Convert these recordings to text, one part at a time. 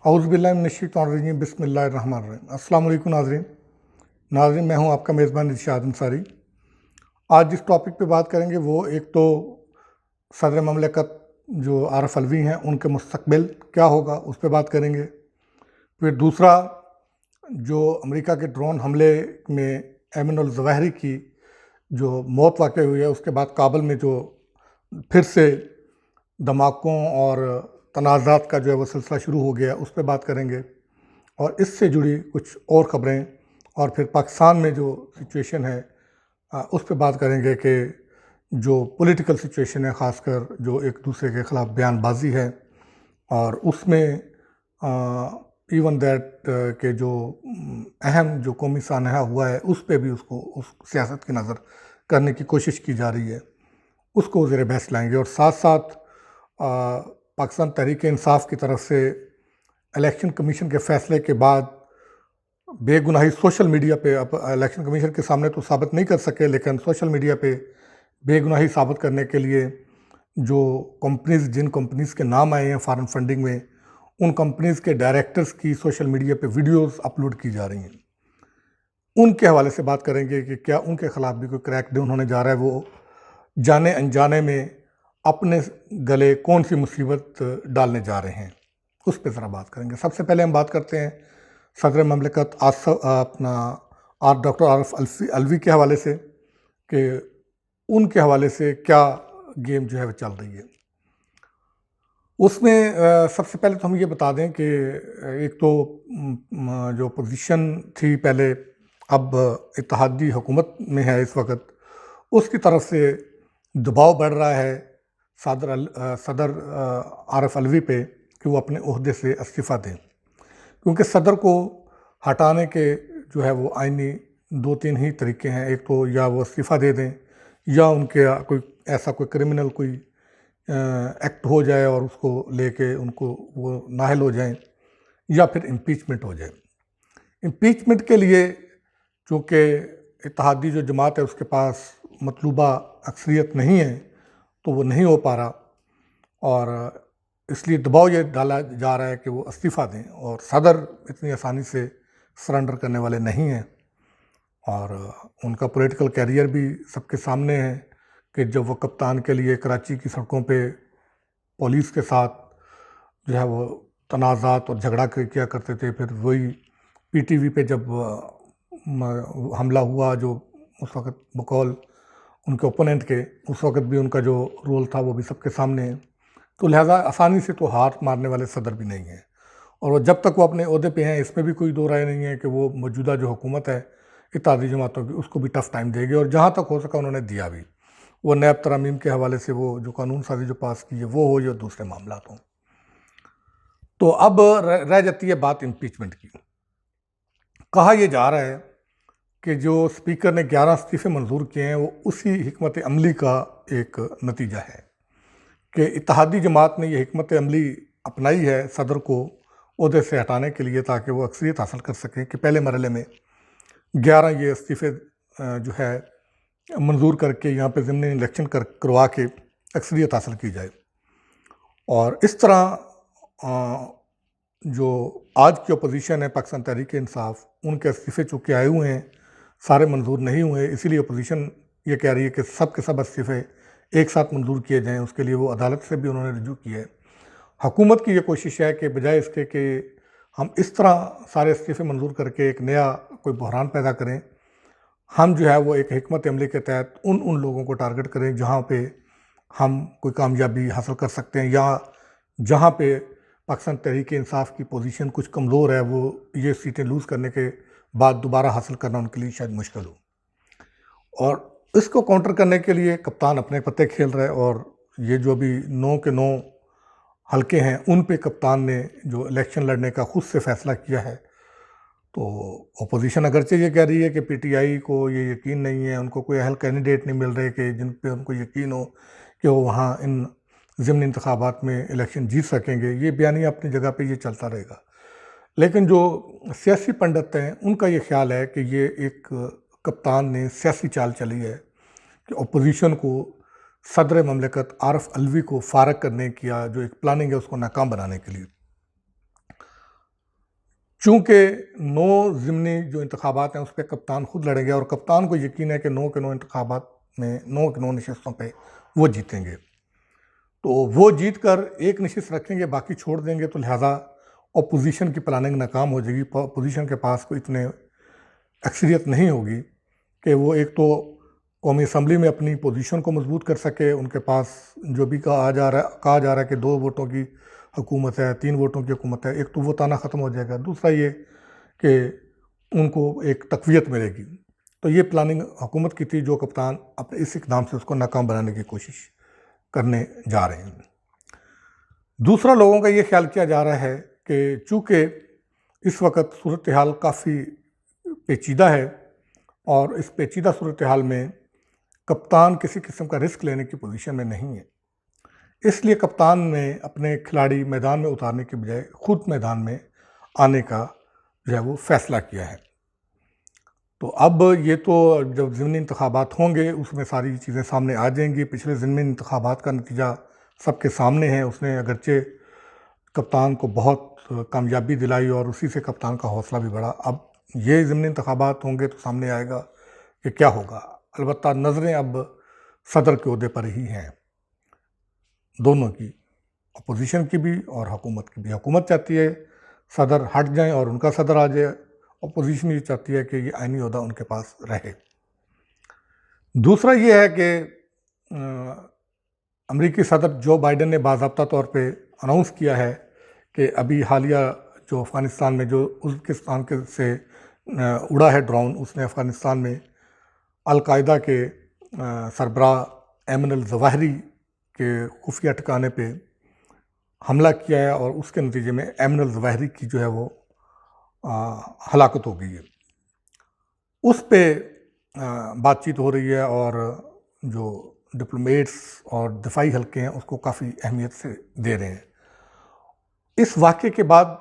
औज़ुबिल्लाहि बिस्मिल्लाहिर्रहमानिर्रहीम। अस्सलाम वालेकुम नाज़रीन। मैं हूं आपका मेज़बान इरशाद अंसारी। आज जिस टॉपिक पे बात करेंगे वो एक तो सदर ममलकत जो आरिफ अलवी हैं उनके मुस्तकबिल क्या होगा उस पे बात करेंगे। फिर दूसरा जो अमेरिका के ड्रोन हमले में ऐमन अल ज़वाहिरी की जो मौत वाक़ई हुई है उसके बाद काबुल में जो फिर से धमाकों और तनाज़ात का जो है वो सिलसिला शुरू हो गया उस पे बात करेंगे। और इससे जुड़ी कुछ और ख़बरें और फिर पाकिस्तान में जो सिचुएशन है उस पे बात करेंगे कि जो पॉलिटिकल सिचुएशन है, ख़ासकर जो एक दूसरे के ख़िलाफ़ बयानबाजी है और उसमें इवन दैट के जो अहम जो कौमी सानहा हुआ है उस पे भी उसको उस सियासत की नज़र करने की कोशिश की जा रही है, उसको ज़ेर बहस लाएंगे। और साथ साथ पाकिस्तान तहरीक इंसाफ की तरफ से इलेक्शन कमीशन के फ़ैसले के बाद बेगुनाही सोशल मीडिया पे, अब इलेक्शन कमीशन के सामने तो साबित नहीं कर सके लेकिन सोशल मीडिया पे बेगुनाही साबित करने के लिए जो कंपनीज़, जिन कंपनीज़ के नाम आए हैं फॉरेन फंडिंग में, उन कंपनीज़ के डायरेक्टर्स की सोशल मीडिया पे वीडियोस अपलोड की जा रही हैं। उनके हवाले से बात करेंगे कि क्या उनके ख़िलाफ़ भी कोई क्रैकडाउन होने जा रहा है, वो जाने अनजाने में अपने गले कौन सी मुसीबत डालने जा रहे हैं, उस पर ज़रा बात करेंगे। सबसे पहले हम बात करते हैं सदर ममलकत डॉक्टर आरिफ अलवी के हवाले से कि उनके हवाले से क्या गेम जो है वो चल रही है। उसमें सबसे पहले तो हम ये बता दें कि एक तो जो पोजीशन थी पहले, अब इत्तेहादी हुकूमत में है इस वक्त, उसकी तरफ से दबाव बढ़ रहा है सदर आरिफ अलवी पे कि वो अपने ओहदे से इस्तीफ़ा दें, क्योंकि सदर को हटाने के जो है वो आईनी 2-3 ही तरीके हैं। एक तो या वो इस्तीफ़ा दे दें या उनके कोई ऐसा कोई क्रिमिनल कोई एक्ट हो जाए और उसको लेके उनको वो नाअहल हो जाएं, या फिर इम्पीचमेंट हो जाए। इम्पीचमेंट के लिए चूँकि इत्तेहादी जो जमात है उसके पास मतलूबा अक्सरियत नहीं है तो वो नहीं हो पा रहा, और इसलिए दबाव ये डाला जा रहा है कि वो इस्तीफ़ा दें, और सदर इतनी आसानी से सरेंडर करने वाले नहीं हैं। और उनका पॉलिटिकल कैरियर भी सबके सामने है कि जब वो कप्तान के लिए कराची की सड़कों पे पुलिस के साथ जो है वो तनाज़ात और झगड़ा किया करते थे, फिर वही पीटीवी पे जब हमला हुआ जो उस वक़्त बकौल उनके ओपोनेंट के, उस वक़्त भी उनका जो रोल था वो भी सबके सामने है। तो लिहाजा आसानी से तो हाथ मारने वाले सदर भी नहीं हैं, और वो जब तक वो अपने ओहदे पे हैं इसमें भी कोई दो राय नहीं है कि वो मौजूदा जो हुकूमत है इत्तेहादी जमातों की उसको भी टफ़ टाइम देगी, और जहाँ तक हो सका उन्होंने दिया भी। वो नैब तरमीम के हवाले से वो जो कानून साजी जो पास की है वो हो या दूसरे मामला हों। तो अब रह जाती है बात इम्पीचमेंट की। कहा यह जा रहा है कि जो स्पीकर ने 11 इस्तीफ़े मंजूर किए हैं वो उसी हिकमत अमली का एक नतीजा है कि इत्तेहादी जमात ने यह हिकमत अमली अपनाई है सदर को ओहदे से हटाने के लिए, ताकि वो अक्सरियत हासिल कर सकें कि पहले मरहले में 11 ये इस्तीफ़े जो है मंजूर करके यहाँ पे ज़िमनी इलेक्शन करवा के अक्सरियत हासिल की जाए। और इस तरह जो आज की अपोजिशन है पाकिस्तान तहरीक इंसाफ, उनके इस्तीफ़े चूँकि आए हुए हैं, सारे मंजूर नहीं हुए, इसीलिए अपोजिशन ये कह रही है कि सब के सब इस्तीफ़े एक साथ मंजूर किए जाएँ। उसके लिए वो अदालत से भी उन्होंने रजू किया है। हुकूमत की ये कोशिश है कि बजाय इसके कि हम इस तरह सारे इस्तीफ़े मंजूर करके एक नया कोई बहरान पैदा करें, हम जो है वो एक हिकमत अमली के तहत उन लोगों को टारगेट करें जहाँ पे हम कोई कामयाबी हासिल कर सकते हैं, या जहाँ पे पाकिस्तान तहरीक इंसाफ की पोजीशन कुछ कमज़ोर है, वो ये सीटें लूज़ करने के बाद दोबारा हासिल करना उनके लिए शायद मुश्किल हो। और इसको काउंटर करने के लिए कप्तान अपने पत्ते खेल रहा है, और ये जो भी 9 के 9 हल्के हैं उन पे कप्तान ने जो इलेक्शन लड़ने का खुद से फ़ैसला किया है। तो अपोजिशन अगरचे ये कह रही है कि पीटीआई को ये यकीन नहीं है, उनको कोई अहल कैंडिडेट नहीं मिल रहे कि जिन पे उनको यकीन हो कि वो वहाँ इन ज़िमनी इंतखाबात में इलेक्शन जीत सकेंगे। ये बयानिया अपनी जगह पे ये चलता रहेगा, लेकिन जो सियासी पंडित हैं उनका ये ख्याल है कि ये एक कप्तान ने सियासी चाल चली है कि अपोजिशन को सदर ममलकत आरिफ अलवी को फारग करने की जो एक प्लानिंग है उसको नाकाम बनाने के लिए। चूँकि 9 ज़िमनी जो इंतखाबात हैं उस पे कप्तान खुद लड़ेंगे और कप्तान को यकीन है कि 9 के 9 इंतखाबात में 9 के 9 नशिस्तों पे वो जीतेंगे। तो वो जीत कर एक नशिस्त रखेंगे, बाकी छोड़ देंगे, तो लिहाजा अपोजिशन की प्लानिंग नाकाम हो जाएगी। अपोजिशन के पास कोई इतने अक्सरियत नहीं होगी कि वो एक तो कौमी असम्बली में अपनी पोजीशन को मजबूत कर सके। उनके पास जो भी कहा जा रहा है कि 2 वोटों की हुकूमत है, 3 वोटों की हुकूमत है, एक तो वो ताना ख़त्म हो जाएगा, दूसरा ये कि उनको एक तक़वियत मिलेगी। तो ये प्लानिंग हुकूमत की थी, जो कप्तान अपने इस इक़दाम से उसको नाकाम बनाने की कोशिश करने जा रहे हैं। दूसरा, लोगों का ये ख्याल किया जा रहा है कि चूँकि इस वक्त सूरत हाल काफ़ी पेचीदा है और इस पेचीदा सूरत हाल में कप्तान किसी किस्म का रिस्क लेने की पोजीशन में नहीं है, इसलिए कप्तान ने अपने खिलाड़ी मैदान में उतारने के बजाय खुद मैदान में आने का जो है वो फैसला किया है। तो अब ये तो जब ज़िमनी इंतखाबात होंगे उसमें सारी चीज़ें सामने आ जाएंगी। पिछले ज़िमनी इंतखाबात का नतीजा सबके सामने है। उसने अगरचे कप्तान को बहुत कामयाबी दिलाई और उसी से कप्तान का हौसला भी बढ़ा। अब ये ज़िमनी इंतखाबात होंगे तो सामने आएगा कि क्या होगा। अलबत्ता नज़रें अब सदर के ओहदे पर ही हैं, दोनों की, अपोजिशन की भी और हुकूमत की भी। हुकूमत चाहती है सदर हट जाएं और उनका सदर आ जाए, अपोजिशन ये चाहती है कि ये आईनी ओहदा उनके पास रहे। दूसरा ये है कि अमेरिकी सदर जो बाइडन ने बाज़ाब्ता तौर पे अनाउंस किया है कि अभी हालिया जो अफ़गानिस्तान में जो उज़्बेकिस्तान के से उड़ा है ड्रोन, उसने अफ़गानिस्तान में अल-कायदा के सरबराह ऐमन अल-ज़वाहिरी के खुफिया ठिकाने पे हमला किया है और उसके नतीजे में ऐमन अल-ज़वाहिरी की जो है वो हलाकत हो गई है। उस पे बातचीत हो रही है और जो डिप्लोमेट्स और दिफाई हल्के हैं उसको काफ़ी अहमियत से दे रहे हैं। इस वाक़े के बाद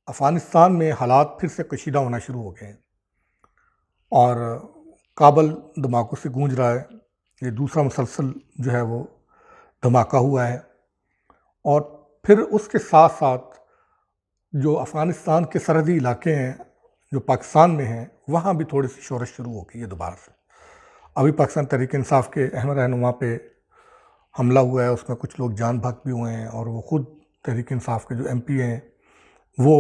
अफ़गानिस्तान में हालात फिर से कशीदा होना शुरू हो गए हैं और काबल धमाकों से गूंज रहा है। ये दूसरा मुसलसल जो है वो धमाका हुआ है और फिर उसके साथ साथ जो अफ़गानिस्तान के सरहदी इलाके हैं जो पाकिस्तान में हैं, वहाँ भी थोड़ी सी शोरश शुरू हो गई है दोबारा से। अभी पाकिस्तान तहरीक इंसाफ के अहम रहनुमा पे हमला हुआ है, उसमें कुछ लोग जान भाग भी हुए हैं और वो ख़ुद तहरीक इंसाफ के जो MP हैं वो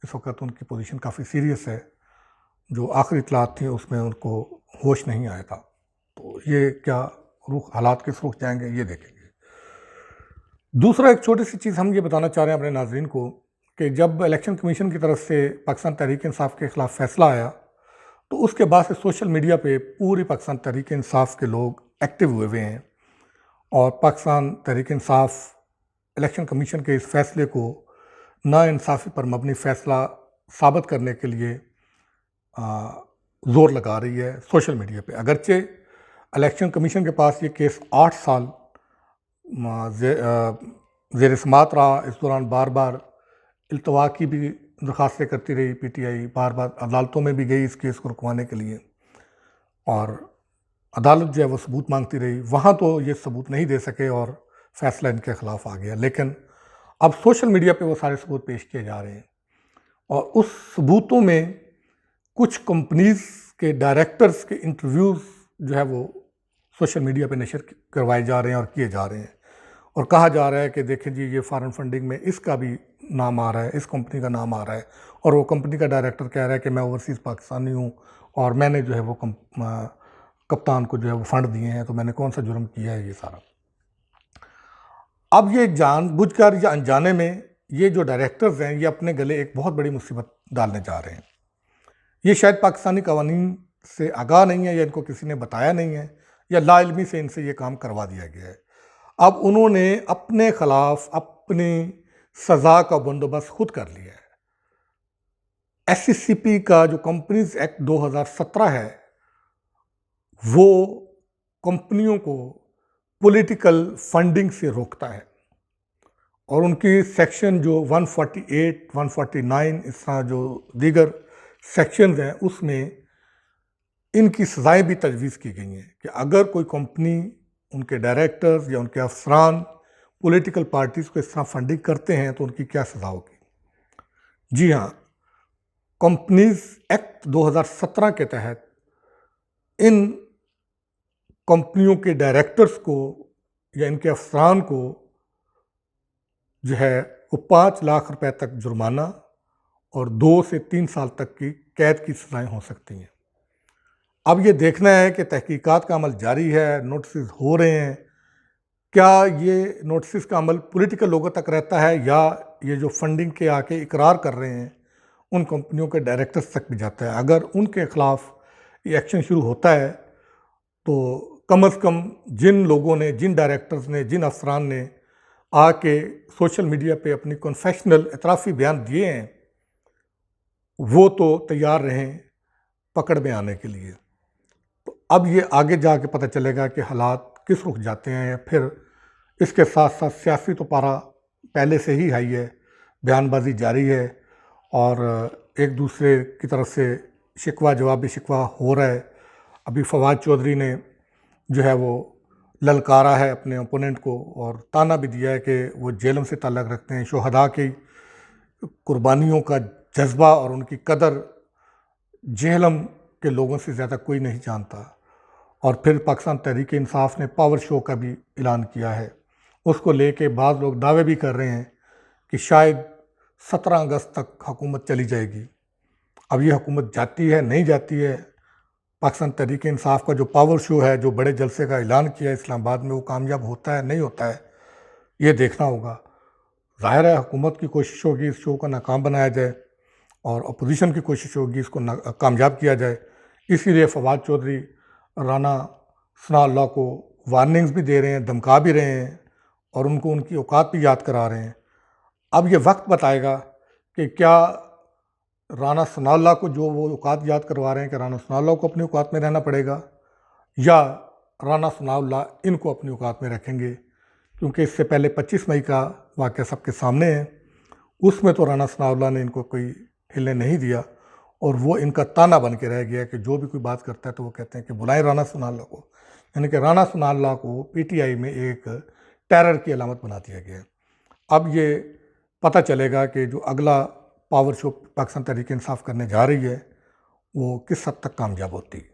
इस वक्त उनकी पोजीशन काफ़ी सीरियस है। जो आखिरी इतलात थी उसमें उनको होश नहीं आया था। तो ये क्या रुख हालात किस रुख जाएंगे ये देखेंगे। दूसरा, एक छोटी सी चीज़ हम ये बताना चाह रहे हैं अपने नाज़रीन को कि जब इलेक्शन कमीशन की तरफ से पाकिस्तान तहरीक इंसाफ के ख़िलाफ़ फ़ैसला आया तो उसके बाद से सोशल मीडिया पे पूरी पाकिस्तान तहरीक इंसाफ के लोग एक्टिव हुए हुए हैं और पाकिस्तान तहरीक इंसाफ इलेक्शन कमीशन के इस फ़ैसले को नाइंसाफ़ी पर मबनी फ़ैसला साबित करने के लिए ज़ोर लगा रही है सोशल मीडिया पे। अगरचे इलेक्शन कमीशन के पास ये केस 8 साल ज़ेर समात रहा, इस दौरान बार बार इल्तवा की भी दरख्वास्तें करती रही PTI, बार बार अदालतों में भी गई इस केस को रुकवाने के लिए और अदालत जो है वो सबूत मांगती रही। वहाँ तो ये सबूत नहीं दे सके और फ़ैसला इनके ख़िलाफ़ आ गया। लेकिन अब सोशल मीडिया पे वो सारे सबूत पेश किए जा रहे हैं और उस सबूतों में कुछ कंपनीज़ के डायरेक्टर्स के इंटरव्यूज़ जो है वो सोशल मीडिया पे नशर करवाए जा रहे हैं और किए जा रहे हैं और कहा जा रहा है कि देखें जी ये फॉरेन फंडिंग में इसका भी नाम आ रहा है, इस कंपनी का नाम आ रहा है और वो कंपनी का डायरेक्टर कह रहा है कि मैं ओवरसीज़ पाकिस्तानी हूँ और मैंने जो है वो कप्तान को जो है वो फ़ंड दिए हैं, तो मैंने कौन सा जुर्म किया है ये सारा। अब ये जानबूझकर या अनजाने में ये जो डायरेक्टर्स हैं ये अपने गले एक बहुत बड़ी मुसीबत डालने जा रहे हैं। ये शायद पाकिस्तानी कवानीन से आगाह नहीं है या इनको किसी ने बताया नहीं है या लाइल्मी से इनसे ये काम करवा दिया गया है। अब उन्होंने अपने ख़िलाफ़ अपनी सज़ा का बंदोबस्त खुद कर लिया है। SCCP का जो कंपनीज एक्ट 2017 है वो कंपनियों को पॉलिटिकल फंडिंग से रोकता है और उनकी सेक्शन जो 148, 149 इस तरह जो दीगर सेक्शंस हैं उसमें इनकी सज़ाएं भी तजवीज़ की गई हैं कि अगर कोई कंपनी, उनके डायरेक्टर्स या उनके अफसरान पॉलिटिकल पार्टीज़ को इस तरह फंडिंग करते हैं तो उनकी क्या सज़ा होगी। जी हाँ, कंपनीज एक्ट 2017 के तहत इन कंपनियों के डायरेक्टर्स को या इनके अफसरान को जो है वो 5 लाख रुपए तक जुर्माना और 2 से 3 साल तक की कैद की सजाएं हो सकती हैं। अब ये देखना है कि तहकीकात का अमल जारी है, नोटिस हो रहे हैं, क्या ये नोटिस का अमल पॉलिटिकल लोगों तक रहता है या ये जो फंडिंग के आके इकरार कर रहे हैं उन कंपनियों के डायरेक्टर्स तक भी जाता है। अगर उनके खिलाफ ये एक्शन शुरू होता है तो कम से कम जिन लोगों ने, जिन डायरेक्टर्स ने, जिन अफसरान ने आके सोशल मीडिया पे अपनी कन्फेशनल इतराफ़ी बयान दिए हैं, वो तो तैयार रहें पकड़ में आने के लिए। तो अब ये आगे जाके पता चलेगा कि हालात किस रुख जाते हैं। फिर इसके साथ साथ सियासी तो पारा पहले से ही हाई है, बयानबाजी जारी है और एक दूसरे की तरफ से शिकवा जवाबी शिकवा हो रहा है। अभी फवाद चौधरी ने जो है वो ललकारा है अपने ओपोनेंट को और ताना भी दिया है कि वो जेलम से ताल्लुक़ रखते हैं, शुहदा की कुर्बानियों का जज्बा और उनकी कदर जेहलम के लोगों से ज़्यादा कोई नहीं जानता। और फिर पाकिस्तान तहरीक इंसाफ ने पावर शो का भी ऐलान किया है। उसको लेके बाद लोग दावे भी कर रहे हैं कि शायद 17 अगस्त तक हुकूमत चली जाएगी। अब ये हुकूमत जाती है नहीं जाती है, पाकिस्तान तहरीक इंसाफ का जो पावर शो है, जो बड़े जलसे का ऐलान किया है इस्लामाबाद में, वो कामयाब होता है नहीं होता है, ये देखना होगा। ज़ाहिर है हुकूमत की कोशिश होगी इस शो को नाकाम बनाया जाए और अपोजिशन की कोशिश होगी इसको कामयाब किया जाए। इसीलिए फवाद चौधरी राना सनाउल्लाह को वार्निंग्स भी दे रहे हैं, धमका भी रहे हैं और उनको उनकी औकात भी याद करा रहे हैं। अब ये वक्त बताएगा कि क्या राना सनाउल्लाह को जो वो औकात याद करवा रहे हैं कि राना सनाउल्लाह को अपनी औकात में रहना पड़ेगा या राना सनाउल्लाह इनको अपनी औकात में रखेंगे। क्योंकि इससे पहले 25 मई का वाक़या सबके सामने है, उसमें तो राना सनाउल्लाह ने इनको कोई हिलने नहीं दिया और वो इनका ताना बन के रह गया कि जो भी कोई बात करता है तो वो कहते हैं कि बुलाएं राना सनाउल्लाह को। यानी कि राना सनाउल्लाह को पीटीआई में एक टेरर की अलामत बना दिया गया। अब ये पता चलेगा कि जो अगला पावर शो पाकिस्तान तहरीक इंसाफ करने जा रही है वो किस हद तक कामयाब होती है।